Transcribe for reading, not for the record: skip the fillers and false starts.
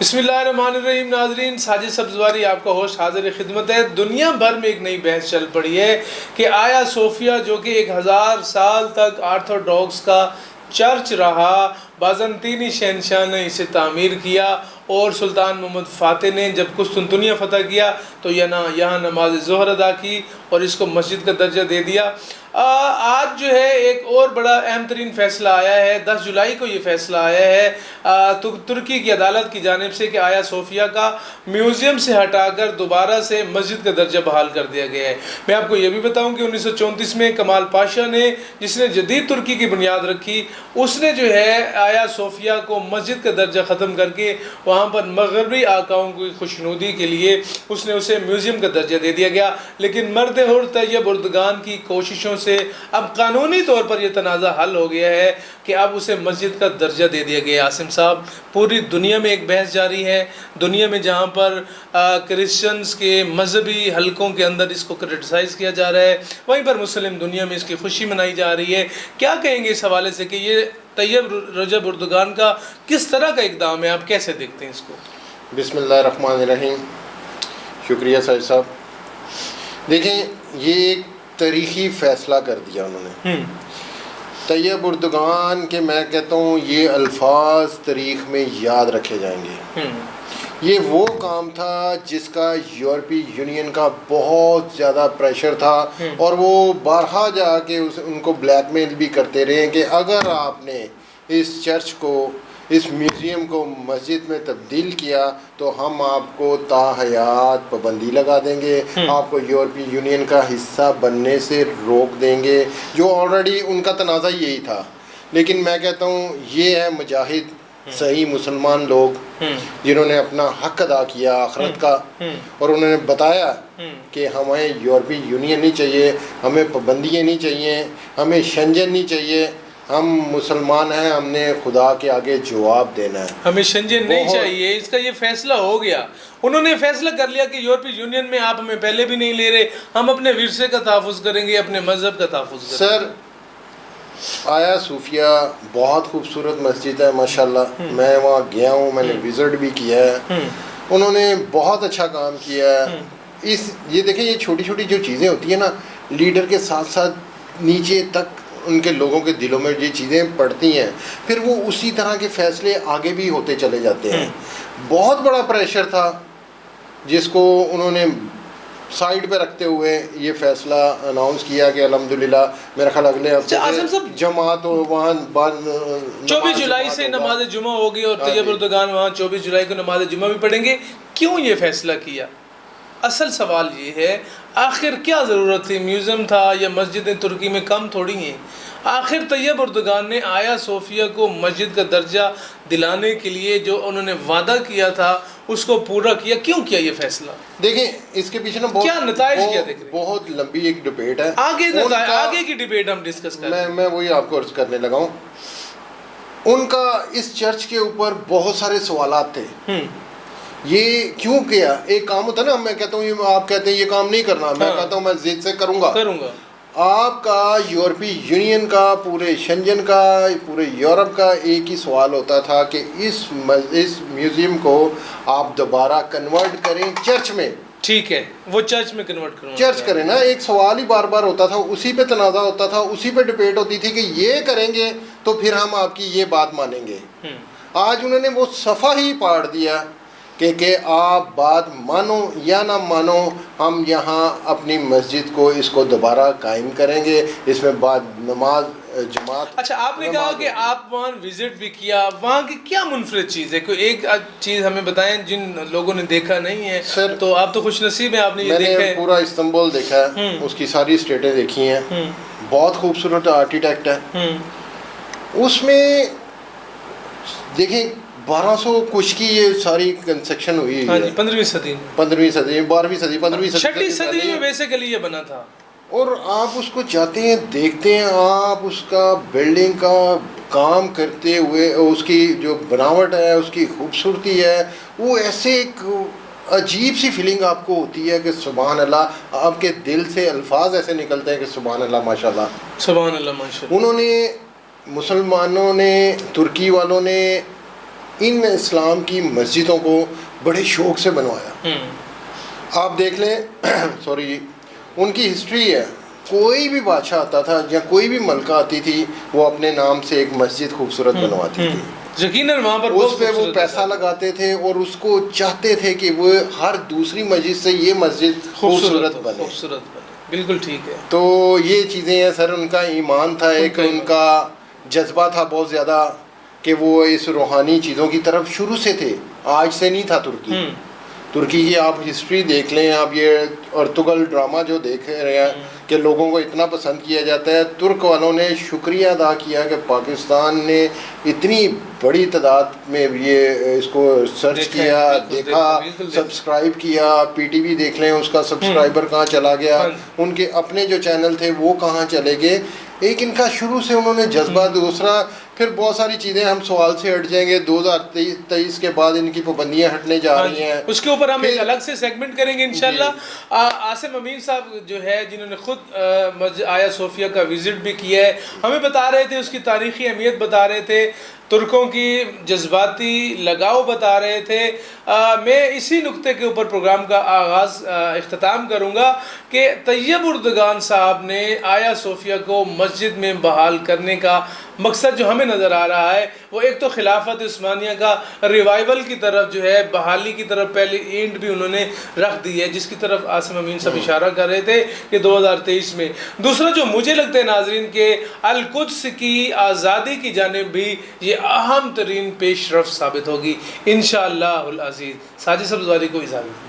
بسم اللہ الرحمن الرحیم. ناظرین، ساجد سبزواری آپ کا ہوسٹ حاضر خدمت ہے. دنیا بھر میں ایک نئی بحث چل پڑی ہے کہ آیا صوفیہ جو کہ 1000 سال تک آرتھوڈاکس کا چرچ رہا، بازنطینی شہنشاہ نے اسے تعمیر کیا اور سلطان محمد فاتح نے جب قسطنطنیہ فتح کیا تو یہاں نماز ظہر ادا کی اور اس کو مسجد کا درجہ دے دیا. آج جو ہے ایک اور بڑا اہم ترین فیصلہ آیا ہے. 10 جولائی کو یہ فیصلہ آیا ہے ترکی کی عدالت کی جانب سے کہ آیا صوفیہ کا میوزیم سے ہٹا کر دوبارہ سے مسجد کا درجہ بحال کر دیا گیا ہے. میں آپ کو یہ بھی بتاؤں کہ 1934 میں کمال پاشا نے، جس نے جدید ترکی کی بنیاد رکھی، اس نے جو ہے آیا صوفیہ کو مسجد کا درجہ ختم کر کے وہاں پر مغربی آقاؤں کی خوشنودی کے لیے اس نے اسے میوزیم کا درجہ دے دیا گیا. لیکن مرد حر طیب اردگان کی کوششوں سے اب قانونی طور پر یہ تنازع حل ہو گیا ہے کہ اب اسے مسجد کا درجہ دے دیا گیا. عاصم صاحب، پوری دنیا میں ایک بحث جاری ہے. دنیا میں جہاں پر کرسچنز کے مذہبی حلقوں کے اندر اس کو کرٹیسائز کیا جا رہا ہے، وہیں پر مسلم دنیا میں اس کی خوشی منائی جا رہی ہے. کیا کہیں گے اس حوالے سے کہ یہ طیب رجب اردگان کا کس طرح کا اقدام ہے؟ آپ کیسے دیکھتے ہیں اس کو؟ بسم اللہ الرحمن الرحیم. شکریہ ساجد صاحب. دیکھیں، یہ ایک تاریخی فیصلہ کر دیا انہوں نے. طیب اردگان کے، میں کہتا ہوں یہ الفاظ تاریخ میں یاد رکھے جائیں گے. یہ وہ کام تھا جس کا یورپی یونین کا بہت زیادہ پریشر تھا اور وہ بارہا جا کے ان کو بلیک میل بھی کرتے رہے کہ اگر آپ نے اس چرچ کو، اس میوزیم کو مسجد میں تبدیل کیا تو ہم آپ کو تا حیات پابندی لگا دیں گے، آپ کو یورپی یونین کا حصہ بننے سے روک دیں گے، جو آلریڈی ان کا تنازع یہی تھا. لیکن میں کہتا ہوں یہ ہے مجاہد صحیح مسلمان لوگ جنہوں نے اپنا حق ادا کیا آخرت کا، اور انہوں نے بتایا کہ ہمیں یورپی یونین نہیں چاہیے، ہمیں پابندیاں نہیں چاہیے، ہمیں شنجن نہیں چاہیے. ہم مسلمان ہیں، ہم نے خدا کے آگے جواب دینا ہے، ہمیں شنجن نہیں چاہیے. اس کا یہ فیصلہ ہو گیا. انہوں نے فیصلہ کر لیا کہ یورپی یونین میں آپ ہمیں پہلے بھی نہیں لے رہے، ہم اپنے ورثے کا تحفظ کریں گے، اپنے مذہب کا تحفظ کریں گے. سر، آیا صوفیہ بہت خوبصورت مسجد ہے ماشاءاللہ. میں وہاں گیا ہوں، میں نے وزٹ بھی کیا ہے. انہوں نے بہت اچھا کام کیا ہے. یہ دیکھیں، یہ چھوٹی چھوٹی جو چیزیں ہوتی ہیں نا، لیڈر کے ساتھ ساتھ نیچے تک ان کے لوگوں کے دلوں میں یہ چیزیں پڑتی ہیں، پھر وہ اسی طرح کے فیصلے آگے بھی ہوتے چلے جاتے ہیں. بہت بڑا پریشر تھا جس کو انہوں نے سائڈ پہ رکھتے ہوئے یہ فیصلہ اناؤنس کیا کہ الحمدللہ میرا خیال اگلے ہفتے سے جماعت وہاں 24 جولائی سے نماز جمعہ ہوگی اور طیب اردگان وہاں 24 جولائی کو نماز جمعہ بھی پڑھیں گے. کیوں یہ فیصلہ کیا؟ اصل سوال یہ ہے، آخر کیا ضرورت تھی؟ میوزیم تھا یا مسجدیں ترکی میں کم تھوڑی ہیں؟ آخر طیب اردگان نے آیا صوفیہ کو مسجد کا درجہ دلانے کے لیے جو انہوں نے وعدہ کیا تھا اس کو پورا کیا. کیوں کیا یہ فیصلہ؟ دیکھیں، اس کے پیچھے نا کیا نتائج کیا دیکھ رہے ہیں؟ بہت لمبی ایک ڈبیٹ ہے. آگے کی ڈبیٹ ہم ڈسکس کریں. میں وہی آپ کو عرض کرنے لگا ہوں. ان کا اس چرچ کے اوپر بہت سارے سوالات تھے. یہ کیوں کیا؟ ایک کام ہوتا ہے نا، میں کہتا ہوں آپ کہتے ہیں یہ کام نہیں کرنا، میں کہتا ہوں میں ضد سے کروں گا. آپ کا یورپی یونین کا، پورے شنجن کا، پورے یورپ کا ایک ہی سوال ہوتا تھا کہ اس میوزیم کو آپ دوبارہ کنورٹ کریں چرچ میں. ٹھیک ہے، وہ چرچ میں کنورٹ کریں، چرچ کریں نا. ایک سوال ہی بار بار ہوتا تھا، اسی پہ تنازع ہوتا تھا، اسی پہ ڈبیٹ ہوتی تھی کہ یہ کریں گے تو پھر ہم آپ کی یہ بات مانیں گے. آج انہوں نے وہ صفحہ ہی پاڑ دیا کہ آپ بات مانو یا نہ مانو، ہم یہاں اپنی مسجد کو اس کو دوبارہ قائم کریں گے، اس میں بعد نماز جماعت. اچھا، آپ نے کہا کہ آپ وہاں وزٹ بھی کیا، وہاں کی کیا منفرد چیز ہے؟ کوئی ایک چیز ہمیں بتائیں جن لوگوں نے دیکھا نہیں ہے. سر، تو آپ تو خوش نصیب ہیں، آپ نے یہ دیکھا ہے. میں نے پورا استنبول دیکھا ہے، اس کی ساری اسٹیٹیں دیکھی ہیں. بہت خوبصورت آرکیٹیکٹ ہے. اس میں دیکھیں 1200 کچھ کی یہ ساری کنسٹرکشن ہوئی ہے. 15ویں صدی 12ویں صدی 6 صدی میں بیسیکلی یہ بنا تھا. اور آپ اس کو جاتے ہیں، دیکھتے ہیں، آپ اس کا بلڈنگ کا کام کرتے ہوئے اس کی جو بناوٹ ہے، اس کی خوبصورتی ہے، وہ ایسے ایک عجیب سی فیلنگ آپ کو ہوتی ہے کہ سبحان اللہ. آپ کے دل سے الفاظ ایسے نکلتے ہیں کہ سبحان اللہ ماشاءاللہ، سبحان اللہ ماشاءاللہ. انہوں نے، مسلمانوں نے، ترکی والوں نے ان اسلام کی مسجدوں کو بڑے شوق سے بنوایا. آپ دیکھ لیں سوری ان کی ہسٹری ہے, کوئی بھی بادشاہ آتا تھا یا کوئی بھی ملکہ آتی تھی وہ اپنے نام سے ایک مسجد خوبصورت بنواتی تھی. یقیناً وہاں پر اس پہ وہ پیسہ لگاتے تھے اور اس کو چاہتے تھے کہ وہ ہر دوسری مسجد سے یہ مسجد خوبصورت بنے. بالکل ٹھیک ہے. تو یہ چیزیں ہیں سر, ان کا ایمان تھا, ایک ان کا جذبہ تھا بہت زیادہ کہ وہ اس روحانی چیزوں کی طرف شروع سے تھے, آج سے نہیں تھا. ترکی کی آپ ہسٹری دیکھ لیں, آپ یہ ارطغرل ڈرامہ جو دیکھ رہے ہیں کہ لوگوں کو اتنا پسند کیا جاتا ہے. ترک والوں نے شکریہ ادا کیا کہ پاکستان نے اتنی بڑی تعداد میں یہ اس کو سرچ کیا, دیکھا, سبسکرائب کیا. پی ٹی وی دیکھ لیں, اس کا سبسکرائبر کہاں چلا گیا, ان کے اپنے جو چینل تھے وہ کہاں چلے گئے. ایک ان کا شروع سے انہوں نے جذبہ. دوسرا پھر بہت ساری چیزیں ہم سوال سے ہٹ جائیں گے, 2023 کے بعد ان کی پابندیاں ہٹنے جا رہی ہیں, اس کے اوپر ہم ایک الگ سے سیگمنٹ کریں گے انشاءاللہ. عاصم امین صاحب جو ہے جنہوں نے خود آیا صوفیہ کا وزٹ بھی کیا ہے, ہمیں بتا رہے تھے, اس کی تاریخی اہمیت بتا رہے تھے, ترکوں کی جذباتی لگاؤ بتا رہے تھے. میں اسی نقطے کے اوپر پروگرام کا آغاز اختتام کروں گا کہ طیب اردگان صاحب نے آیا صوفیہ کو مسجد میں بحال کرنے کا مقصد جو ہمیں نظر آ رہا ہے وہ ایک تو خلافت عثمانیہ کا ریوائول کی طرف جو ہے, بحالی کی طرف پہلے اینڈ بھی انہوں نے رکھ دی ہے, جس کی طرف عاصم امین صاحب اشارہ کر رہے تھے کہ 2023 میں. دوسرا جو مجھے لگتا ہے ناظرین کہ القدس کی آزادی کی جانب بھی یہ اہم ترین پیش رفت ثابت ہوگی انشاءاللہ العزیز. ساجد سبزواری کو اجازت.